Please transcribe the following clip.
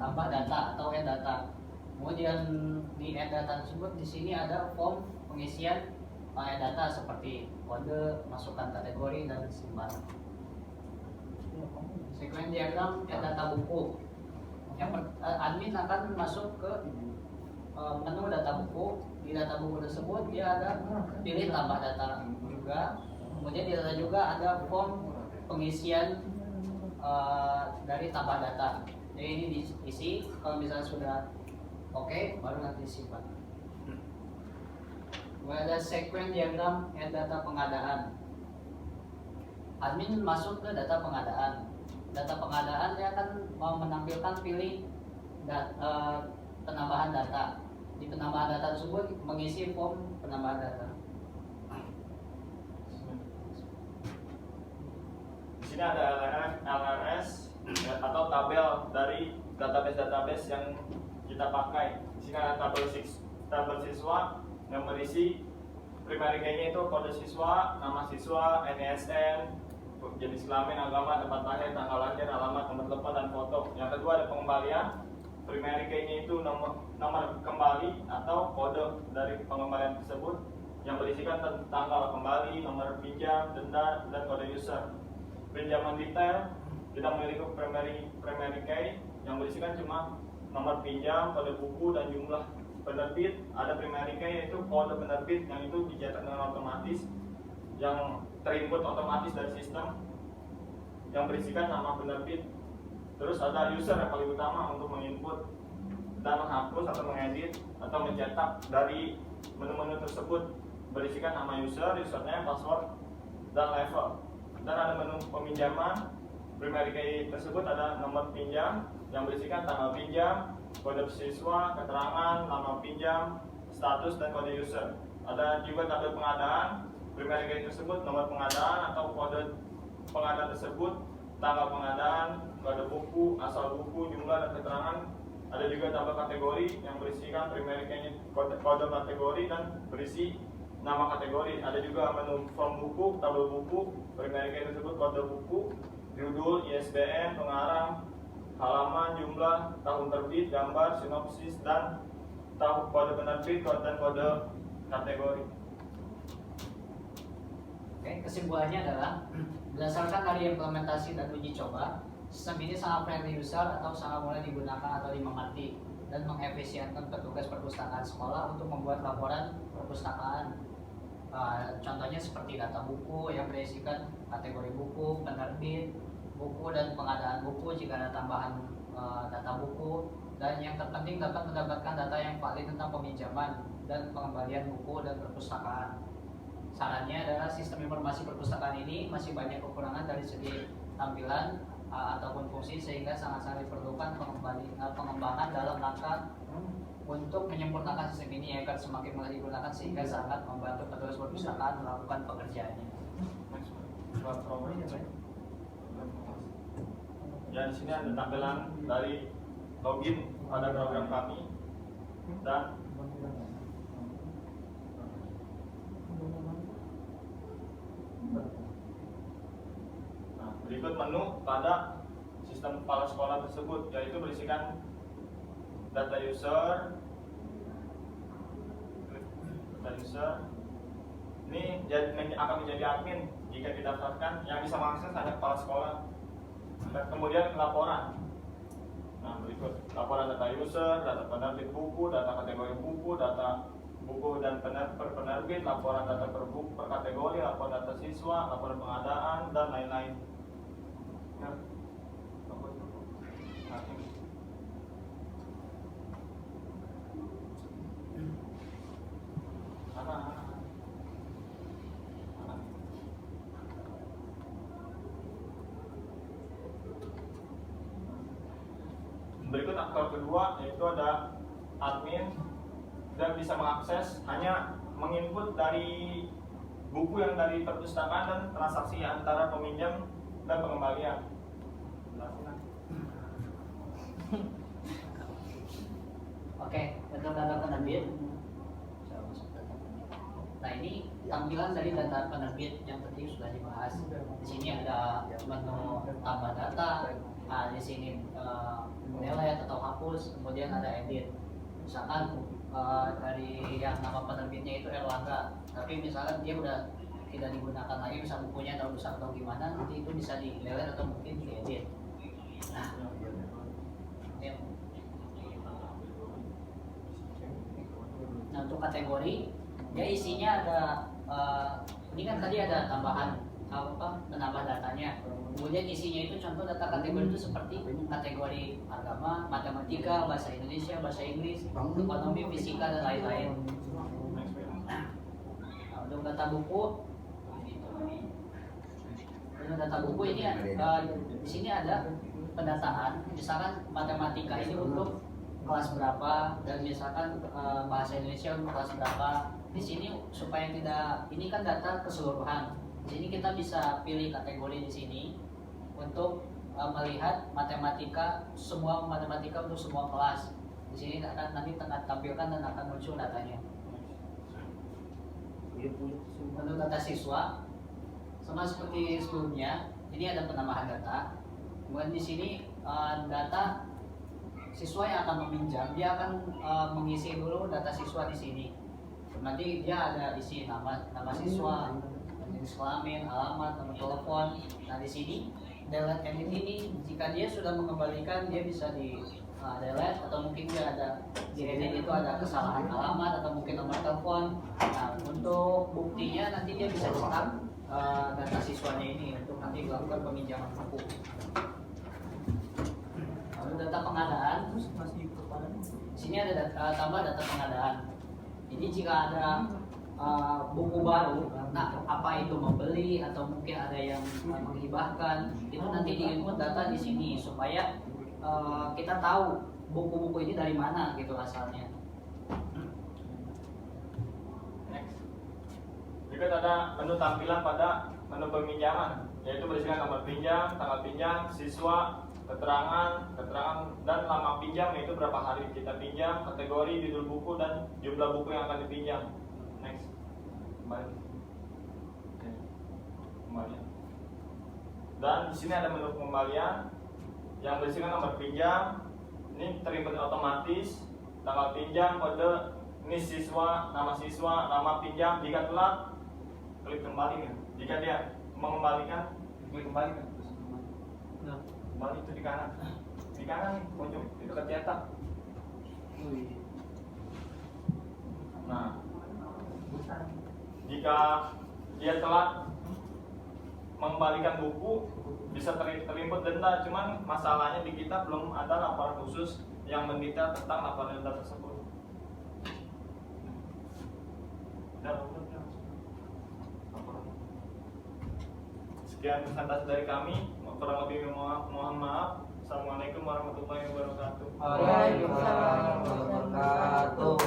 tambah data atau add data. Kemudian di add data tersebut di sini ada form pengisian add data seperti kode, masukkan kategori dan simbol. Sequence diagram add data buku. Admin akan masuk ke menu data buku. Di data buku tersebut dia ada pilih tambah data juga. Kemudian di data juga ada form pengisian dari tambah data. Jadi ini diisi, kalau misalnya sudah oke, baru nanti disimpan. Kemudian ada sequence diagram add data pengadaan. Admin masuk ke data pengadaan. Data pengadaan dia akan menampilkan pilih penambahan data. Di penambahan data tersebut mengisi form penambahan data. Di sini ada LRS atau tabel dari database yang kita pakai. Di sini ada tabel siswa yang berisi primary key-nya itu kode siswa, nama siswa, NISN, jenis kelamin, agama, tempat lahir, tanggal lahir, alamat, nomor telepon dan foto. Yang kedua ada pengembalian. Primary key-nya itu nomor kembali atau kode dari pengembalian tersebut yang berisikan tanggal kembali, nomor pinjam, denda, dan kode user. Pinjaman detail, kita memiliki primary key yang berisikan cuma nomor pinjam, kode buku, dan jumlah penerbit. Ada primary key yaitu kode penerbit yang itu dicetak dengan otomatis, yang terinput otomatis dari sistem, yang berisikan nama penerbit. Terus ada user yang paling utama untuk menginput dan menghapus atau mengedit atau mencetak dari menu-menu tersebut, berisikan nama user, username, password, dan level. Dan ada menu peminjaman. Primary key tersebut ada nomor pinjam yang berisikan tanggal pinjam, kode siswa, keterangan, nama pinjam, status, dan kode user. Ada juga tabel pengadaan. Primary key tersebut nomor pengadaan atau kode pengadaan tersebut, tanggal pengadaan, kode buku, asal buku, jumlah, dan keterangan. Ada juga tabel kategori yang berisikan primary key kode kategori dan berisi nama kategori. Ada juga menu form buku, tabel buku, primary key tersebut kode buku, judul, ISBN, pengarang, halaman, jumlah, tahun terbit, gambar, sinopsis, dan kode penerbit dan kode kategori. Oke, kesimpulannya adalah berdasarkan dari implementasi dan uji coba, sistem ini sangat friendly user atau sangat mudah digunakan atau dimengerti dan mengefisienkan petugas perpustakaan sekolah untuk membuat laporan perpustakaan. Contohnya seperti data buku yang berisikan kategori buku, penerbit, buku, dan pengadaan buku jika ada tambahan data buku, dan yang terpenting dapat mendapatkan data yang valid tentang peminjaman dan pengembalian buku dan perpustakaan. Sarannya adalah sistem informasi perpustakaan ini masih banyak kekurangan dari segi tampilan ataupun fungsi, sehingga sangat-sangat diperlukan pengembangan dalam rangka untuk menyempurnakan sistem ini agar semakin mudah digunakan sehingga sangat membantu petugas perpustakaan melakukan pekerjaannya. Ya, di sini ada tampilan dari login pada program kami dan berikut menu pada sistem kepala sekolah tersebut, yaitu berisikan data user. Ini akan menjadi admin jika didaftarkan, yang bisa mengakses hanya kepala sekolah. Dan kemudian laporan. Nah, berikut laporan data user, data penerbit buku, data kategori buku, data buku dan penerbit, laporan data per buku per kategori, laporan data siswa, laporan pengadaan, dan lain-lain. Berikut aktor kedua, yaitu ada admin dan bisa mengakses hanya menginput dari buku yang dari perpustakaan dan transaksi antara peminjam dan pengembalian. Oke, untuk data penerbit. Nah, ini tampilan dari data penerbit yang tadi sudah dibahas. Di sini ada menu tambah data. Nah, di sini delete atau hapus hapus, kemudian ada edit. Misalkan dari yang nama penerbitnya itu Erlangga, tapi misalkan dia udah tidak digunakan lagi, misal bukunya atau rusak atau gimana, nanti itu bisa dilelet atau mungkin diedit. Nah, nah untuk kategori, dia isinya ada ini kan tadi ada tambahan menambah datanya. Kemudian isinya itu contoh data kategori itu seperti kategori agama, matematika, bahasa Indonesia, bahasa Inggris, ekonomi, fisika dan lain-lain. Nah, untuk data buku, ini di sini ada pendataan. Misalkan matematika ini untuk kelas berapa dan misalkan bahasa Indonesia untuk kelas berapa. Di sini supaya tidak, ini kan data keseluruhan. Di sini kita bisa pilih kategori di sini untuk melihat matematika, semua matematika untuk semua kelas. Di sini akan nanti tampilkan dan akan muncul datanya. Untuk data siswa sama seperti sebelumnya, ini ada penambahan data. Kemudian di sini data siswa yang akan meminjam, dia akan mengisi dulu data siswa di sini. Nanti dia ada isi nama siswa, jenis kelamin, alamat, nomor telepon. Nah di sini delete edit ini, jika dia sudah mengembalikan, dia bisa di delete atau mungkin dia ada di edit itu ada kesalahan alamat atau mungkin nomor telepon. Nah untuk buktinya nanti dia bisa cetak data siswanya ini untuk nanti dilakukan peminjaman buku. Lalu data pengadaan, di sini ada tambah data pengadaan. Jadi jika ada buku baru, nah apa itu membeli atau mungkin ada yang menghibahkan, itu nanti diinput data di sini supaya kita tahu buku-buku ini dari mana gitu asalnya. Next. Berikut ada menu tampilan pada menu peminjaman, yaitu berisikan nomor pinjam, tanggal pinjam, siswa, keterangan dan lama pinjam, yaitu berapa hari kita pinjam, kategori, judul buku dan jumlah buku yang akan dipinjam. Next. Kembali. Oke. Kembalian. Dan di sini ada menu pengembalian yang berisikan nomor pinjam, ini terinput otomatis, tanggal pinjam, kode, ini siswa, nama pinjam. Jika telat, klik kembali kan. Jika dia mengembalikan, klik kembali kan. Kembali itu di kanan nih, pojok itu kecetak. Nah, jika dia telat mengembalikan buku, bisa terinput denda. Cuman masalahnya di kita belum ada laporan khusus yang mendetail tentang laporan denda tersebut. Sekian presentasi dari kami. Kurang lebih mohon maaf. Assalamualaikum warahmatullahi wabarakatuh. Waalaikumsalam warahmatullahi wabarakatuh.